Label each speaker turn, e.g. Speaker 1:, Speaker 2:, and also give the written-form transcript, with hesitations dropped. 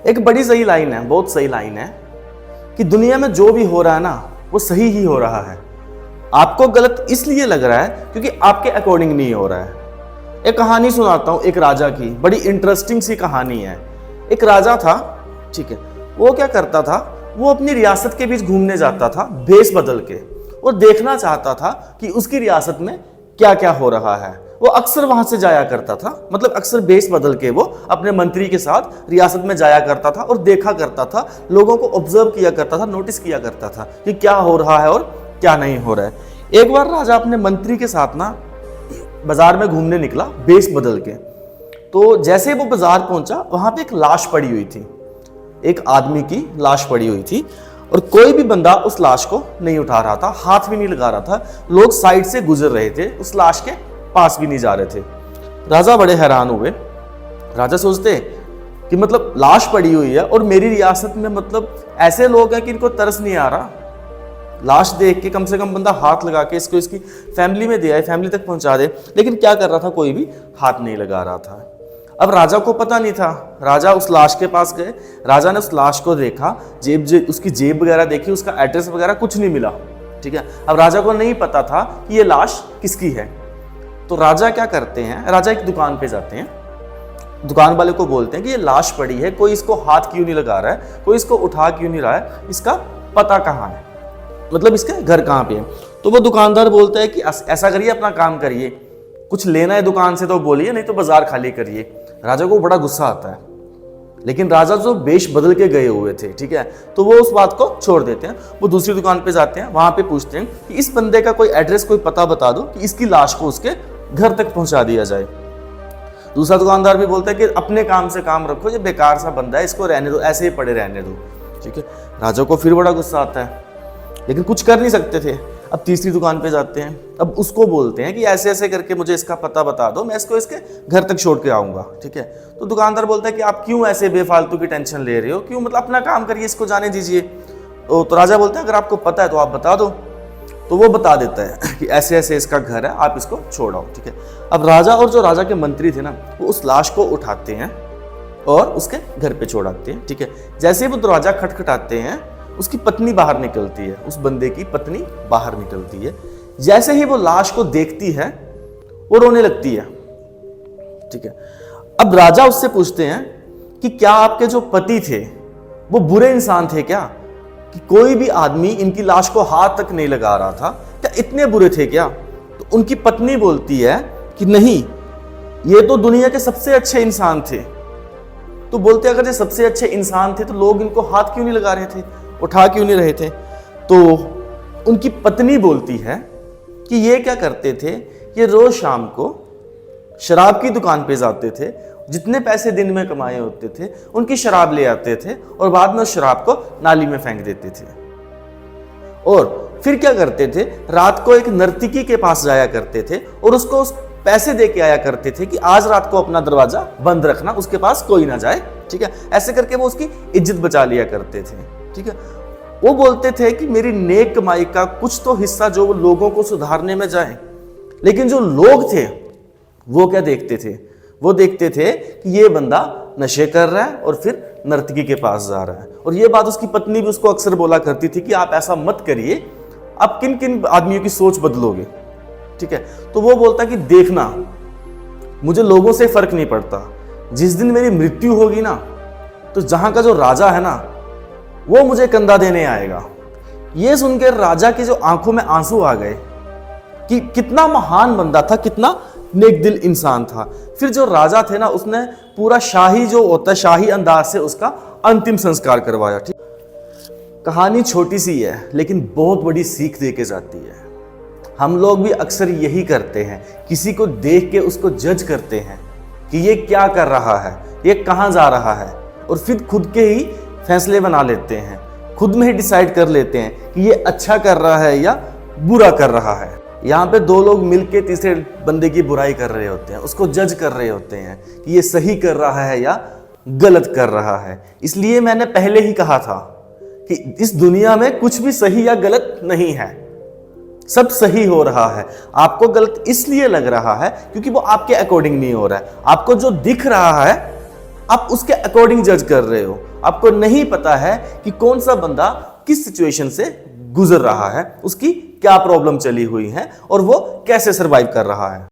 Speaker 1: एक बड़ी सही लाइन है, बहुत सही लाइन है कि दुनिया में जो भी हो रहा है ना वो सही ही हो रहा है। आपको गलत इसलिए लग रहा है क्योंकि आपके अकॉर्डिंग नहीं हो रहा है। एक कहानी सुनाता हूँ एक राजा की, बड़ी इंटरेस्टिंग सी कहानी है। एक राजा था, ठीक है, वो क्या करता था, वो अपनी रियासत के बीच घूमने जाता था भेष बदल के, और देखना चाहता था कि उसकी रियासत में क्या क्या हो रहा है। वो अक्सर वहां से जाया करता था, मतलब अक्सर भेष बदल के वो अपने मंत्री के साथ रियासत में जाया करता था और देखा करता था, लोगों को ऑब्जर्व किया करता था, नोटिस किया करता था कि क्या हो रहा है और क्या नहीं हो रहा है। एक बार राजा अपने मंत्री के साथ ना बाजार में घूमने निकला भेष बदल के। तो जैसे वो बाजार पहुंचा, वहां पे एक लाश पड़ी हुई थी, एक आदमी की लाश पड़ी हुई थी, और कोई भी बंदा उस लाश को नहीं उठा रहा था, हाथ भी नहीं लगा रहा था। लोग साइड से गुजर रहे थे, उस लाश के पास भी नहीं जा रहे थे। राजा बड़े हैरान हुए। राजा सोचते कि मतलब लाश पड़ी हुई है और मेरी रियासत में मतलब ऐसे लोग हैं कि इनको तरस नहीं आ रहा, लाश देख के कम से कम बंदा हाथ लगा के इसको इसकी फैमिली में दे आए, फैमिली तक पहुंचा दे। लेकिन क्या कर रहा था, कोई भी हाथ नहीं लगा रहा था। अब राजा को पता नहीं था, राजा उस लाश के पास गए, राजा ने उस लाश को देखा, उसकी जेब वगैरह देखी, उसका एड्रेस वगैरह कुछ नहीं मिला, ठीक है। अब राजा को नहीं पता था कि ये लाश किसकी है। तो राजा क्या करते हैं, राजा एक दुकान पे जाते हैं, दुकान वाले को बोलते हैं कि ये लाश पड़ी है, कोई इसको हाथ क्यों नहीं लगा रहा है, कोई इसको उठा क्यों नहीं रहा है, इसका पता कहाँ है, मतलब इसका घर कहाँ पे है। तो वो दुकानदार बोलता है कि ऐसा करिए, अपना काम करिए, कुछ लेना है दुकान से तो बोलिए, नहीं तो बाजार खाली करिए। राजा को बड़ा गुस्सा आता है, लेकिन राजा जो वेश बदल के गए हुए थे, ठीक है, तो वो उस बात को छोड़ देते हैं। वो दूसरी दुकान पे जाते हैं, वहां पे पूछते हैं कि इस बंदे का कोई एड्रेस, कोई पता बता दो कि इसकी लाश को उसके घर तक पहुंचा दिया जाए। दूसरा दुकानदार भी बोलता है कि अपने काम से काम रखो, ये बेकार सा बंदा है, इसको रहने दो, ऐसे ही पड़े रहने दो, ठीक है। राजा को फिर बड़ा गुस्सा आता है, लेकिन कुछ कर नहीं सकते थे। अब तीसरी दुकान पे जाते हैं, अब उसको बोलते हैं कि ऐसे ऐसे करके मुझे इसका पता बता दो, मैं इसको इसके घर तक छोड़ के आऊंगा, ठीक है। तो दुकानदार बोलता है कि आप क्यों ऐसे बेफालतू की टेंशन ले रहे हो, क्यों, मतलब अपना काम करिए, इसको जाने दीजिए। तो राजा बोलता है अगर आपको पता है तो आप बता दो। तो वो बता देता है कि ऐसे ऐसे इसका घर है, आप इसको छोड़ आओ, ठीक है। अब राजा और जो राजा के मंत्री थे ना, वो उस लाश को उठाते हैं और उसके घर पे छोड़ाते हैं, ठीक है। जैसे ही वो दरवाजा खटखटाते हैं, उसकी पत्नी बाहर निकलती है, उस बंदे की पत्नी बाहर निकलती है। जैसे ही वो लाश को देखती है, वो रोने लगती है, ठीक है। अब राजा उससे पूछते हैं कि क्या आपके जो पति थे वो बुरे इंसान थे क्या, कि कोई भी आदमी इनकी लाश को हाथ तक नहीं लगा रहा था, क्या इतने बुरे थे क्या। तो उनकी पत्नी बोलती है कि नहीं, ये तो दुनिया के सबसे अच्छे इंसान थे। तो बोलते अगर ये सबसे अच्छे इंसान थे तो लोग इनको हाथ क्यों नहीं लगा रहे थे, उठा क्यों नहीं रहे थे। तो उनकी पत्नी बोलती है कि ये क्या करते थे, ये रोज शाम को शराब की दुकान पे जाते थे, जितने पैसे दिन में कमाए होते थे उनकी शराब ले आते थे और बाद में उस शराब को नाली में फेंक देते थे। और फिर क्या करते थे, रात को एक नर्तकी के पास जाया करते थे और उसको पैसे दे के आया करते थे कि आज रात को अपना दरवाजा बंद रखना, उसके पास कोई ना जाए, ठीक है। ऐसे करके वो उसकी इज्जत बचा लिया करते थे, ठीक है। वो बोलते थे कि मेरी नेक कमाई का कुछ तो हिस्सा जो लोगों को सुधारने में जाए। लेकिन जो लोग थे वो क्या देखते थे, वो देखते थे कि ये बंदा नशे कर रहा है और फिर नर्तकी के पास जा रहा है। और ये बात उसकी पत्नी भी उसको अक्सर बोला करती थी कि आप ऐसा मत करिए, आप किन किन आदमियों की सोच बदलोगे, ठीक है। तो वो बोलता कि देखना, मुझे लोगों से फर्क नहीं पड़ता, जिस दिन मेरी मृत्यु होगी ना, तो जहां का जो राजा है ना, वो मुझे कंधा देने आएगा। ये सुनकर राजा की जो आंखों में आंसू आ गए कि कितना महान बंदा था, कितना नेक दिल इंसान था। फिर जो राजा थे ना, उसने पूरा शाही जो होता है, शाही अंदाज से उसका अंतिम संस्कार करवाया, ठीक। कहानी छोटी सी है लेकिन बहुत बड़ी सीख दे के जाती है। हम लोग भी अक्सर यही करते हैं, किसी को देख के उसको जज करते हैं कि ये क्या कर रहा है, ये कहाँ जा रहा है, और फिर खुद के ही फैसले बना लेते हैं, खुद में ही डिसाइड कर लेते हैं कि ये अच्छा कर रहा है या बुरा कर रहा है। यहाँ पे दो लोग मिलके तीसरे बंदे की बुराई कर रहे होते हैं, उसको जज कर रहे होते हैं कि ये सही कर रहा है या गलत कर रहा है। इसलिए मैंने पहले ही कहा था कि इस दुनिया में कुछ भी सही या गलत नहीं है, सब सही हो रहा है। आपको गलत इसलिए लग रहा है क्योंकि वो आपके अकॉर्डिंग नहीं हो रहा है। आपको जो दिख रहा है आप उसके अकॉर्डिंग जज कर रहे हो, आपको नहीं पता है कि कौन सा बंदा किस सिचुएशन से गुजर रहा है, उसकी क्या प्रॉब्लम चली हुई है और वो कैसे सरवाइव कर रहा है।